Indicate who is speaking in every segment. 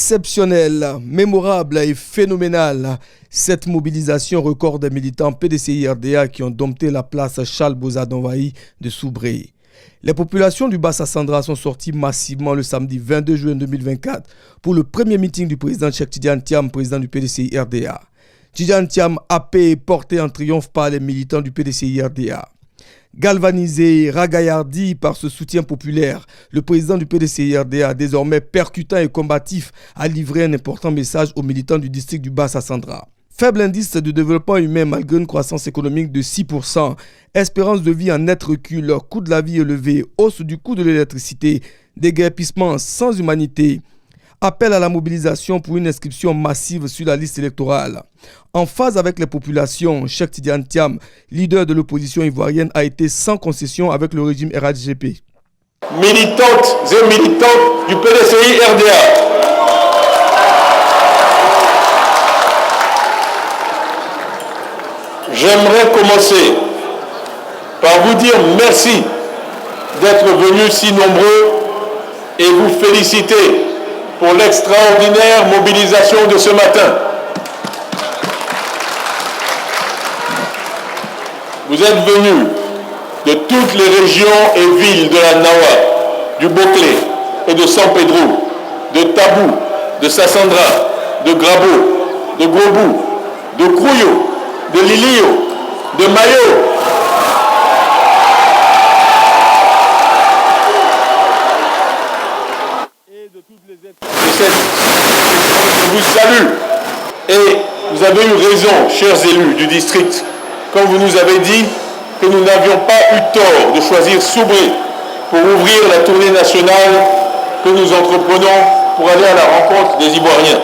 Speaker 1: Exceptionnelle, mémorable et phénoménale, cette mobilisation record des militants PDCI-RDA qui ont dompté la place Charles-Bozard-Donvaï de Soubré. Les populations du Bas-Sassandra sont sorties massivement le samedi 22 juin 2024 pour le premier meeting du président Cheikh Tidiane Thiam, président du PDCI-RDA. Tidiane Thiam happé et porté en triomphe par les militants du PDCI-RDA. Galvanisé, ragaillardi par ce soutien populaire, le président du PDCI-RDA, désormais percutant et combatif, a livré un important message aux militants du district du Bas-Sassandra. Faible indice de développement humain malgré une croissance économique de 6%, espérance de vie en net recul, coût de la vie élevé, hausse du coût de l'électricité, déguerpissement sans humanité. Appel à la mobilisation pour une inscription massive sur la liste électorale. En phase avec les populations, Cheikh Tidiane Thiam, leader de l'opposition ivoirienne, a été sans concession avec le régime RHGP.
Speaker 2: Militantes et militants du PDCI-RDA, j'aimerais commencer par vous dire merci d'être venus si nombreux et vous féliciter pour l'extraordinaire mobilisation de ce matin. Vous êtes venus de toutes les régions et villes de la Nawa, du Boclé et de San Pedro, de Tabou, de Sassandra, de Grabo, de Grobou, de Krouyo, de Lilio, de Mayo. Je vous salue et vous avez eu raison, chers élus du district, quand vous nous avez dit que nous n'avions pas eu tort de choisir Soubré pour ouvrir la tournée nationale que nous entreprenons pour aller à la rencontre des Ivoiriens.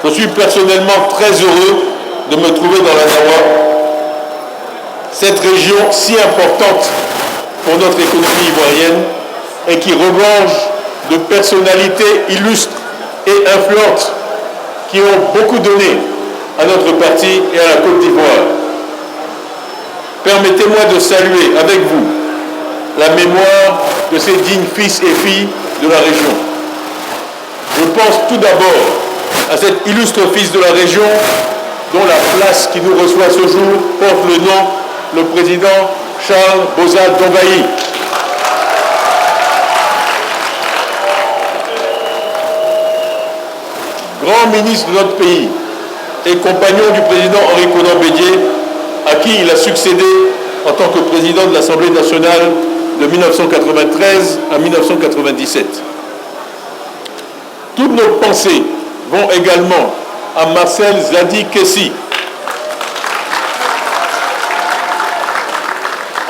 Speaker 2: Je suis personnellement très heureux de me trouver dans la Nawa, cette région si importante pour notre économie ivoirienne et qui regorge de personnalités illustres et influentes qui ont beaucoup donné à notre parti et à la Côte d'Ivoire. Permettez-moi de saluer avec vous la mémoire de ces dignes fils et filles de la région. Je pense tout d'abord à cet illustre fils de la région dont la place qui nous reçoit ce jour porte le nom, le président Charles-Bozard-Donvaï. Grand ministre de notre pays et compagnon du président Henri Konan Bédié, à qui il a succédé en tant que président de l'Assemblée nationale de 1993 à 1997. Toutes nos pensées vont également à Marcel Zadi Kessi,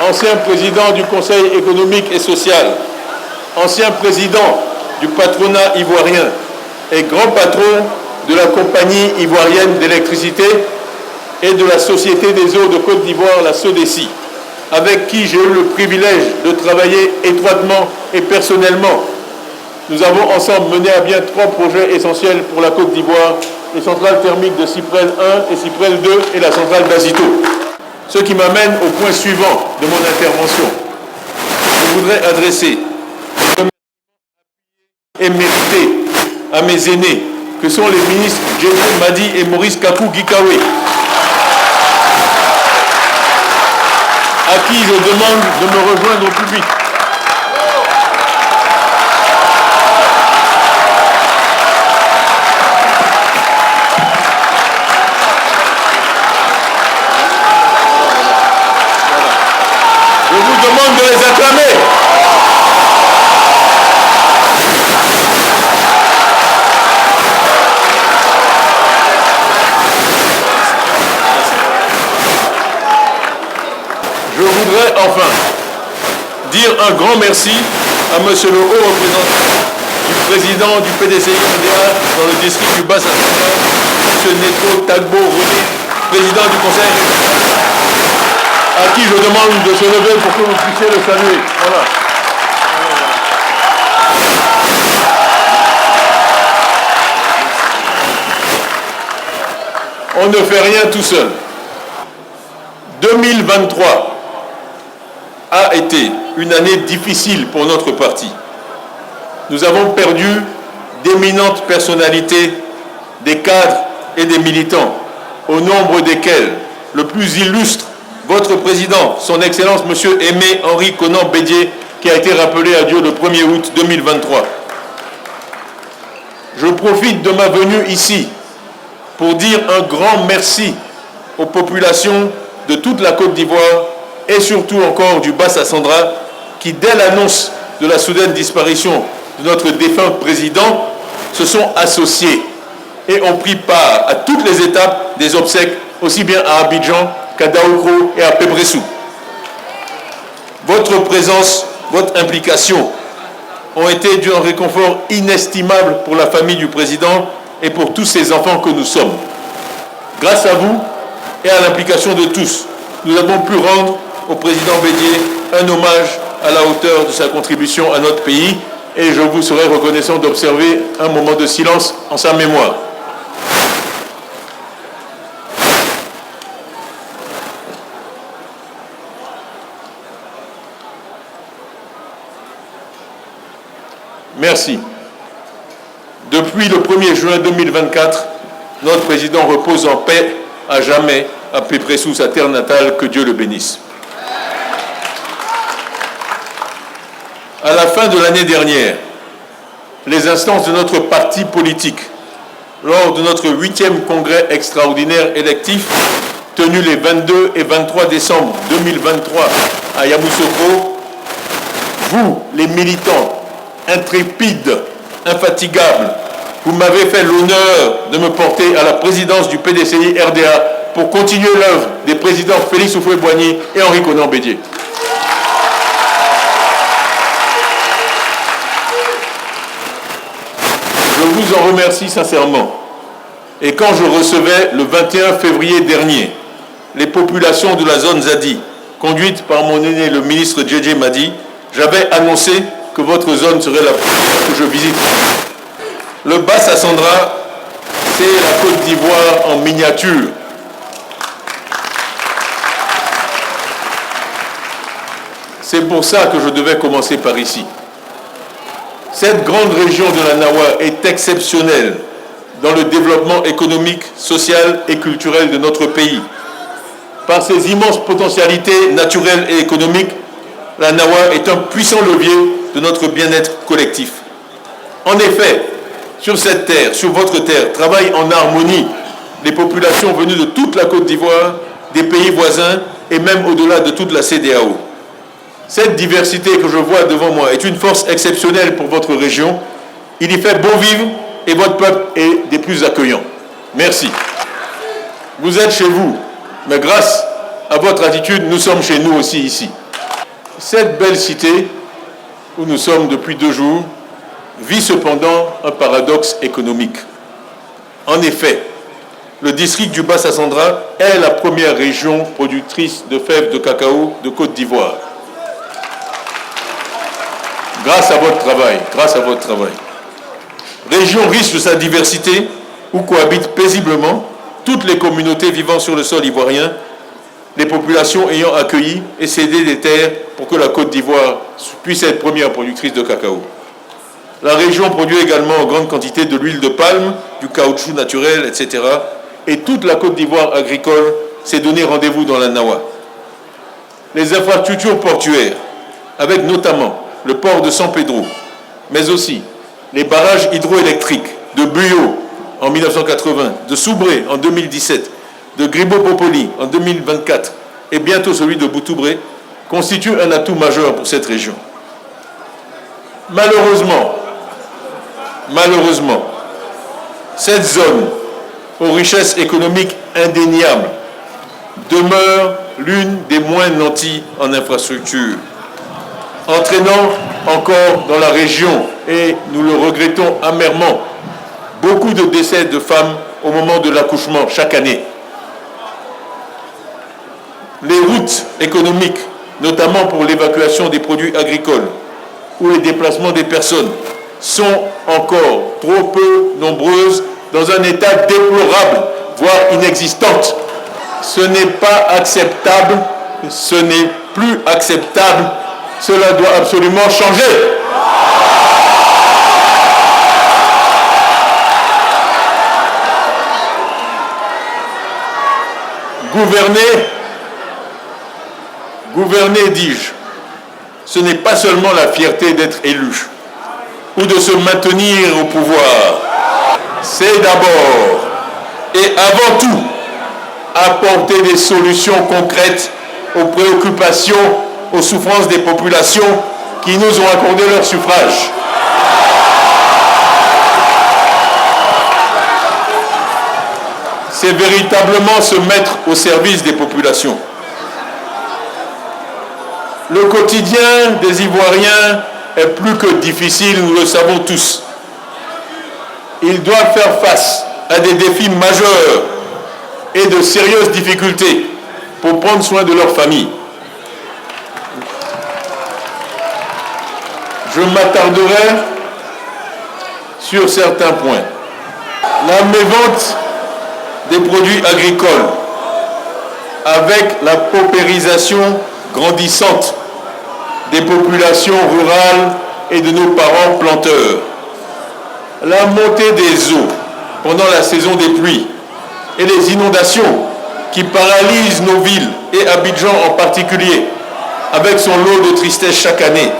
Speaker 2: ancien président du Conseil économique et social, ancien président du patronat ivoirien et grand patron de la compagnie ivoirienne d'électricité et de la Société des eaux de Côte d'Ivoire, la SODECI, avec qui j'ai eu le privilège de travailler étroitement et personnellement. Nous avons ensemble mené à bien 3 projets essentiels pour la Côte d'Ivoire, les centrales thermiques de Cyprel 1 et Cyprel 2 et la centrale d'Azito. Ce qui m'amène au point suivant de mon intervention. Je voudrais adresser un remerciement et mérité à mes aînés, que sont les ministres Djedou Madi et Maurice Kakou Gikawe, à qui je demande de me rejoindre au public. Je vous demande de les acclamer. Je voudrais enfin dire un grand merci à monsieur le haut représentant du président du PDCI-RDA dans le district du Bas-Sassandra, monsieur Neto Tagbo René, président du conseil, à qui je demande de se lever pour que vous puissiez le saluer. Voilà. On ne fait rien tout seul. 2023 a été une année difficile pour notre parti. Nous avons perdu d'éminentes personnalités, des cadres et des militants, au nombre desquels le plus illustre, votre président, son Excellence M. Aimé Henri Konan Bédié, qui a été rappelé à Dieu le 1er août 2023. Je profite de ma venue ici pour dire un grand merci aux populations de toute la Côte d'Ivoire et surtout encore du Bas-Sassandra qui, dès l'annonce de la soudaine disparition de notre défunt président, se sont associés et ont pris part à toutes les étapes des obsèques, aussi bien à Abidjan qu'à Daoukro et à Pébressou. Votre présence, votre implication ont été d'un réconfort inestimable pour la famille du président et pour tous ces enfants que nous sommes. Grâce à vous et à l'implication de tous, nous avons pu rendre au président Bédié un hommage à la hauteur de sa contribution à notre pays et je vous serai reconnaissant d'observer un moment de silence en sa mémoire. Merci. Depuis le 1er juin 2024, notre président repose en paix à jamais à Pébressou, sa terre natale, que Dieu le bénisse. À la fin de l'année dernière, les instances de notre parti politique, lors de notre 8e congrès extraordinaire électif, tenu les 22 et 23 décembre 2023 à Yamoussoukro, vous, les militants, intrépide, infatigable, vous m'avez fait l'honneur de me porter à la présidence du PDCI RDA pour continuer l'œuvre des présidents Félix Houphouët-Boigny et Henri Konan Bédié. Je vous en remercie sincèrement. Et quand je recevais le 21 février dernier les populations de la zone Zadi, conduites par mon aîné le ministre Djedje Madi, j'avais annoncé que votre zone serait la première que je visite. Le Bas-Sassandra, c'est la Côte d'Ivoire en miniature. C'est pour ça que je devais commencer par ici. Cette grande région de la Nawa est exceptionnelle dans le développement économique, social et culturel de notre pays. Par ses immenses potentialités naturelles et économiques, la Nawa est un puissant levier de notre bien-être collectif. En effet, sur cette terre, sur votre terre, travaillent en harmonie les populations venues de toute la Côte d'Ivoire, des pays voisins et même au-delà de toute la CEDEAO. Cette diversité que je vois devant moi est une force exceptionnelle pour votre région. Il y fait bon vivre et votre peuple est des plus accueillants. Merci. Vous êtes chez vous, mais grâce à votre attitude, nous sommes chez nous aussi ici. Cette belle cité, où nous sommes depuis 2 jours, vit cependant un paradoxe économique. En effet, le district du Bas-Sassandra est la première région productrice de fèves de cacao de Côte d'Ivoire. Grâce à votre travail. Région riche de sa diversité, où cohabitent paisiblement toutes les communautés vivant sur le sol ivoirien, les populations ayant accueilli et cédé des terres pour que la Côte d'Ivoire puisse être première productrice de cacao. La région produit également en grande quantité de l'huile de palme, du caoutchouc naturel, etc. Et toute la Côte d'Ivoire agricole s'est donné rendez-vous dans la Nawa. Les infrastructures portuaires, avec notamment le port de San Pedro, mais aussi les barrages hydroélectriques de Buyo en 1980, de Soubré en 2017, de Gribo-Popoli en 2024 et bientôt celui de Boutoubré, constituent un atout majeur pour cette région. Malheureusement, cette zone aux richesses économiques indéniables demeure l'une des moins nanties en infrastructure, entraînant encore dans la région, et nous le regrettons amèrement, beaucoup de décès de femmes au moment de l'accouchement chaque année. Les routes économiques, notamment pour l'évacuation des produits agricoles ou les déplacements des personnes, sont encore trop peu nombreuses, dans un état déplorable, voire inexistante. Ce n'est pas acceptable, ce n'est plus acceptable, cela doit absolument changer. Gouverner, dis-je, ce n'est pas seulement la fierté d'être élu ou de se maintenir au pouvoir. C'est d'abord et avant tout apporter des solutions concrètes aux préoccupations, aux souffrances des populations qui nous ont accordé leur suffrage. C'est véritablement se mettre au service des populations. Le quotidien des Ivoiriens est plus que difficile, nous le savons tous. Ils doivent faire face à des défis majeurs et de sérieuses difficultés pour prendre soin de leur famille. Je m'attarderai sur certains points. La mévente des produits agricoles, avec la paupérisation grandissante des populations rurales et de nos parents planteurs. La montée des eaux pendant la saison des pluies et les inondations qui paralysent nos villes et Abidjan en particulier, avec son lot de tristesse chaque année.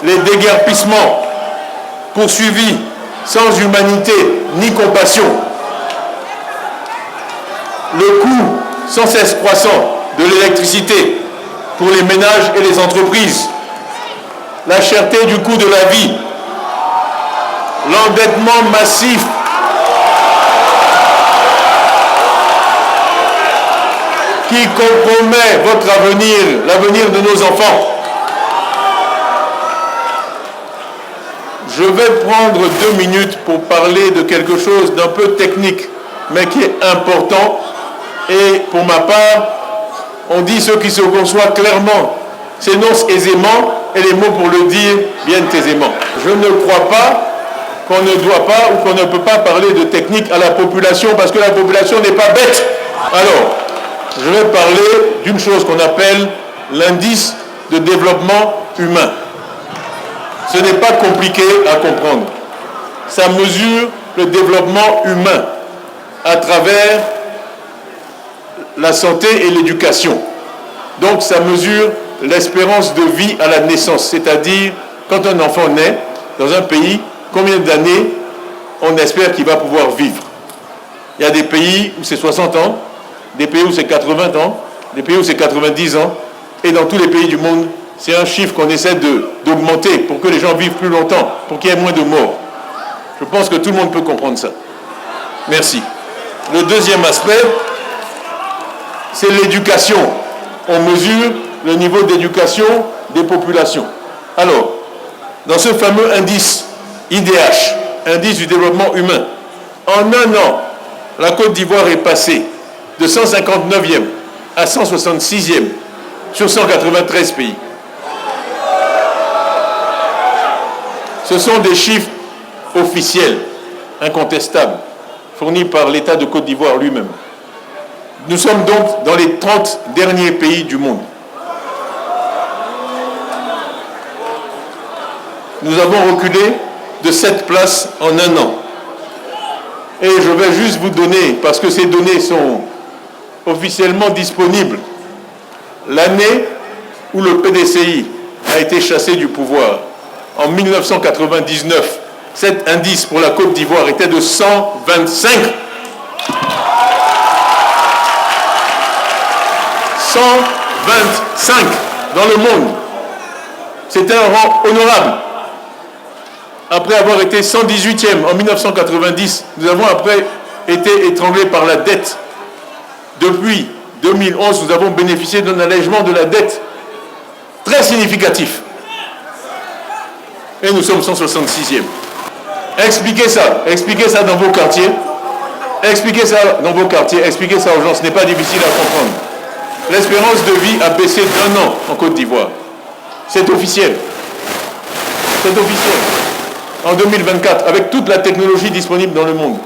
Speaker 2: Les déguerpissements poursuivis sans humanité ni compassion. Le coût sans cesse croissant de l'électricité pour les ménages et les entreprises, la cherté du coût de la vie, l'endettement massif qui compromet votre avenir, l'avenir de nos enfants. Je vais prendre 2 minutes pour parler de quelque chose d'un peu technique, mais qui est important. Et pour ma part, on dit ce qui se conçoit clairement s'énonce aisément et les mots pour le dire viennent aisément. Je ne crois pas qu'on ne doit pas ou qu'on ne peut pas parler de technique à la population parce que la population n'est pas bête. Alors, je vais parler d'une chose qu'on appelle l'indice de développement humain. Ce n'est pas compliqué à comprendre. Ça mesure le développement humain à travers la santé et l'éducation. Donc ça mesure l'espérance de vie à la naissance, c'est-à-dire quand un enfant naît dans un pays, combien d'années on espère qu'il va pouvoir vivre. Il y a des pays où c'est 60 ans, des pays où c'est 80 ans, des pays où c'est 90 ans, et dans tous les pays du monde, c'est un chiffre qu'on essaie d'augmenter pour que les gens vivent plus longtemps, pour qu'il y ait moins de morts. Je pense que tout le monde peut comprendre ça. Merci. Le deuxième aspect, c'est l'éducation. On mesure le niveau d'éducation des populations. Alors, dans ce fameux indice IDH, indice du développement humain, en un an, la Côte d'Ivoire est passée de 159e à 166e sur 193 pays. Ce sont des chiffres officiels, incontestables, fournis par l'État de Côte d'Ivoire lui-même. Nous sommes donc dans les 30 derniers pays du monde. Nous avons reculé de 7 places en un an. Et je vais juste vous donner, parce que ces données sont officiellement disponibles, l'année où le PDCI a été chassé du pouvoir. En 1999, cet indice pour la Côte d'Ivoire était de 125. 125 dans le monde. C'était un rang honorable. Après avoir été 118e en 1990, nous avons après été étranglés par la dette. Depuis 2011, nous avons bénéficié d'un allègement de la dette très significatif. Et nous sommes 166e. Expliquez ça dans vos quartiers. Expliquez ça dans vos quartiers, expliquez ça aux gens, ce n'est pas difficile à comprendre. L'espérance de vie a baissé d'1 an en Côte d'Ivoire. C'est officiel. C'est officiel. En 2024, avec toute la technologie disponible dans le monde.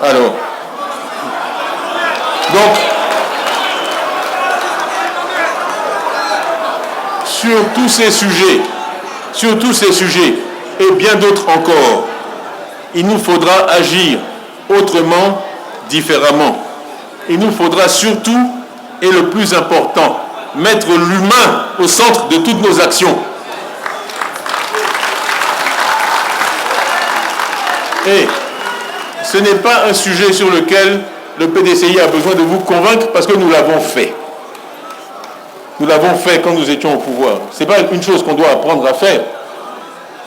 Speaker 2: Alors, donc, sur tous ces sujets, et bien d'autres encore, il nous faudra agir autrement différemment. Il nous faudra surtout, et le plus important, mettre l'humain au centre de toutes nos actions. Et ce n'est pas un sujet sur lequel le PDCI a besoin de vous convaincre parce que nous l'avons fait. Nous l'avons fait quand nous étions au pouvoir. Ce n'est pas une chose qu'on doit apprendre à faire.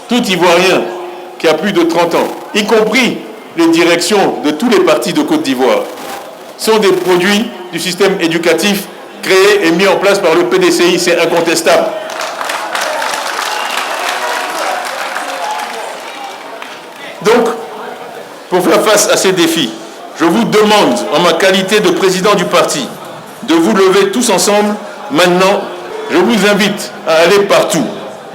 Speaker 2: Tout Ivoirien qui a plus de 30 ans, y compris les directions de tous les partis de Côte d'Ivoire, sont des produits du système éducatif créé et mis en place par le PDCI, c'est incontestable. Donc, pour faire face à ces défis, je vous demande, en ma qualité de président du parti, de vous lever tous ensemble. Maintenant, je vous invite à aller partout,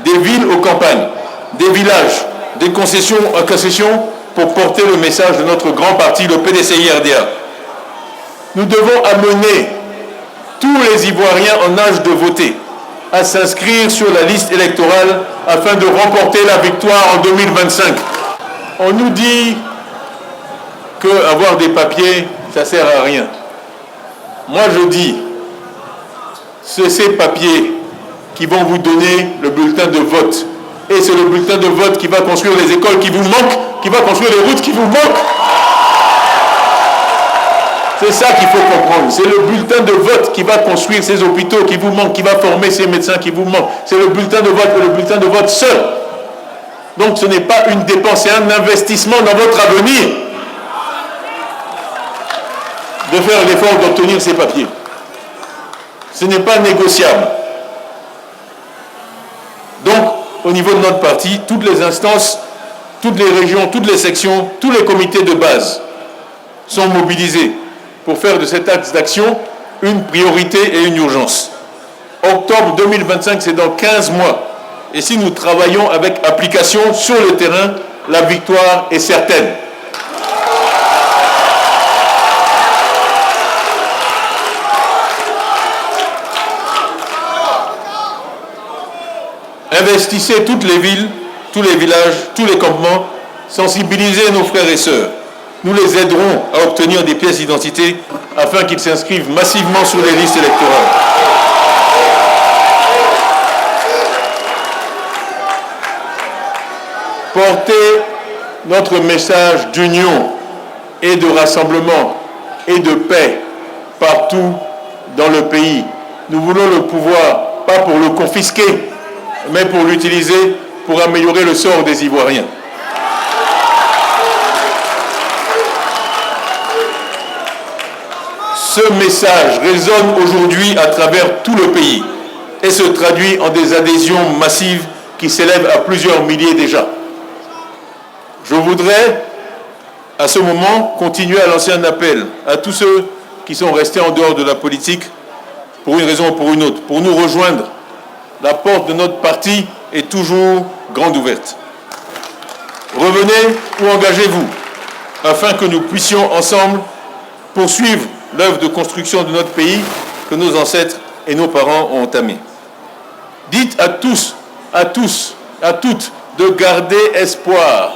Speaker 2: des villes aux campagnes, des villages, des concessions à concessions, pour porter le message de notre grand parti, le PDCI-RDA. Nous devons amener tous les Ivoiriens en âge de voter à s'inscrire sur la liste électorale afin de remporter la victoire en 2025. On nous dit qu'avoir des papiers, ça ne sert à rien. Moi, je dis, c'est ces papiers qui vont vous donner le bulletin de vote. Et c'est le bulletin de vote qui va construire les écoles qui vous manquent, qui va construire les routes qui vous manquent. C'est ça qu'il faut comprendre. C'est le bulletin de vote qui va construire ces hôpitaux qui vous manquent, qui va former ces médecins qui vous manquent. C'est le bulletin de vote et le bulletin de vote seul. Donc ce n'est pas une dépense, c'est un investissement dans votre avenir de faire l'effort d'obtenir ces papiers. Ce n'est pas négociable. Donc, au niveau de notre parti, toutes les instances, toutes les régions, toutes les sections, tous les comités de base sont mobilisés pour faire de cet axe d'action une priorité et une urgence. Octobre 2025, c'est dans 15 mois. Et si nous travaillons avec application sur le terrain, la victoire est certaine. Investissez toutes les villes, tous les villages, tous les campements, sensibilisez nos frères et sœurs. Nous les aiderons à obtenir des pièces d'identité afin qu'ils s'inscrivent massivement sur les listes électorales. Porter notre message d'union et de rassemblement et de paix partout dans le pays. Nous voulons le pouvoir, pas pour le confisquer, mais pour l'utiliser pour améliorer le sort des Ivoiriens. Ce message résonne aujourd'hui à travers tout le pays et se traduit en des adhésions massives qui s'élèvent à plusieurs milliers déjà. Je voudrais, à ce moment, continuer à lancer un appel à tous ceux qui sont restés en dehors de la politique pour une raison ou pour une autre, pour nous rejoindre. La porte de notre parti est toujours grande ouverte. Revenez ou engagez-vous afin que nous puissions ensemble poursuivre l'œuvre de construction de notre pays que nos ancêtres et nos parents ont entamée. Dites à tous, à toutes, de garder espoir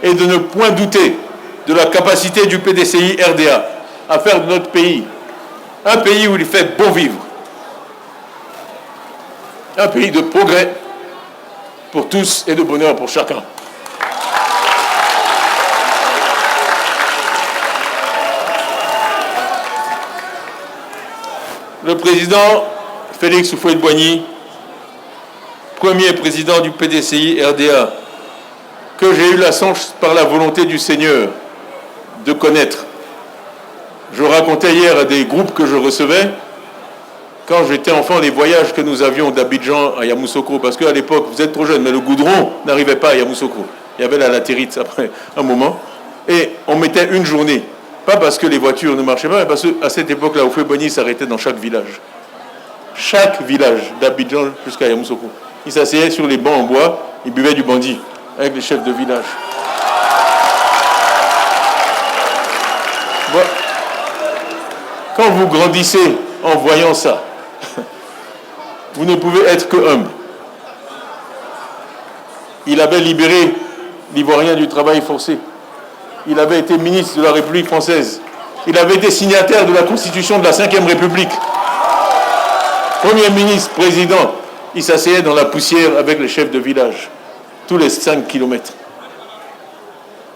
Speaker 2: et de ne point douter de la capacité du PDCI RDA à faire de notre pays un pays où il fait bon vivre, un pays de progrès pour tous et de bonheur pour chacun. Le président Félix Houphouët-Boigny, premier président du PDCI RDA, que j'ai eu la chance par la volonté du Seigneur de connaître. Je racontais hier à des groupes que je recevais, quand j'étais enfant, les voyages que nous avions d'Abidjan à Yamoussoukro, parce qu'à l'époque, vous êtes trop jeune, mais le goudron n'arrivait pas à Yamoussoukro. Il y avait la latérite après un moment, et on mettait une journée. Pas parce que les voitures ne marchaient pas, mais parce qu'à cette époque-là, Houphouët-Boigny s'arrêtait dans chaque village. Chaque village, d'Abidjan jusqu'à Yamoussoukro. Il s'asseyait sur les bancs en bois, il buvait du bandit avec les chefs de village. Bon. Quand vous grandissez en voyant ça, vous ne pouvez être que humble. Il avait libéré l'Ivoirien du travail forcé. Il avait été ministre de la République française. Il avait été signataire de la Constitution de la Ve République. Premier ministre, président, il s'asseyait dans la poussière avec les chefs de village, tous les 5 kilomètres.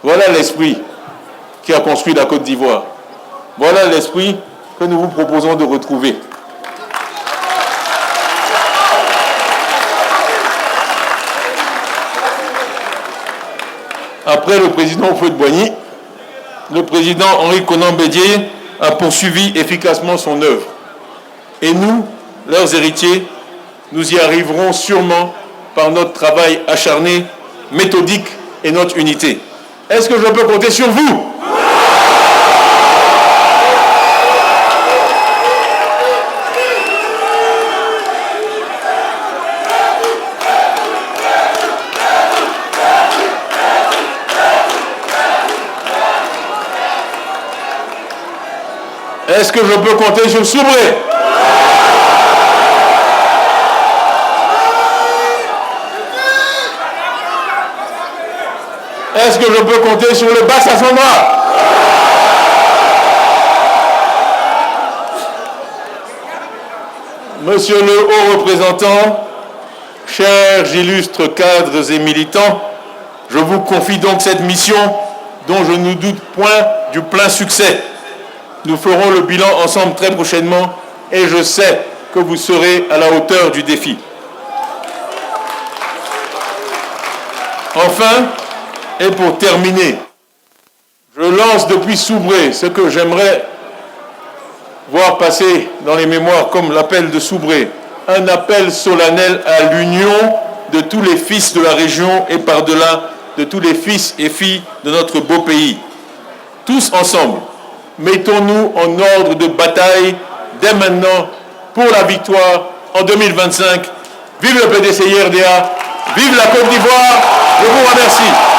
Speaker 2: Voilà l'esprit qui a construit la Côte d'Ivoire. Voilà l'esprit que nous vous proposons de retrouver. Après le président Houphouët-Boigny, le président Henri Konan Bédié a poursuivi efficacement son œuvre. Et nous, leurs héritiers, nous y arriverons sûrement par notre travail acharné, méthodique et notre unité. Est-ce que je peux compter sur vous ? Est-ce que je peux compter sur Soubré ? Est-ce que je peux compter sur le Bas-Sassandra ? Monsieur le haut représentant, chers illustres cadres et militants, je vous confie donc cette mission dont je ne doute point du plein succès. Nous ferons le bilan ensemble très prochainement et je sais que vous serez à la hauteur du défi. Enfin, et pour terminer, je lance depuis Soubré ce que j'aimerais voir passer dans les mémoires comme l'appel de Soubré, un appel solennel à l'union de tous les fils de la région et par-delà de tous les fils et filles de notre beau pays. Tous ensemble, mettons-nous en ordre de bataille dès maintenant pour la victoire en 2025. Vive le PDCI-RDA, vive la Côte d'Ivoire, je vous remercie.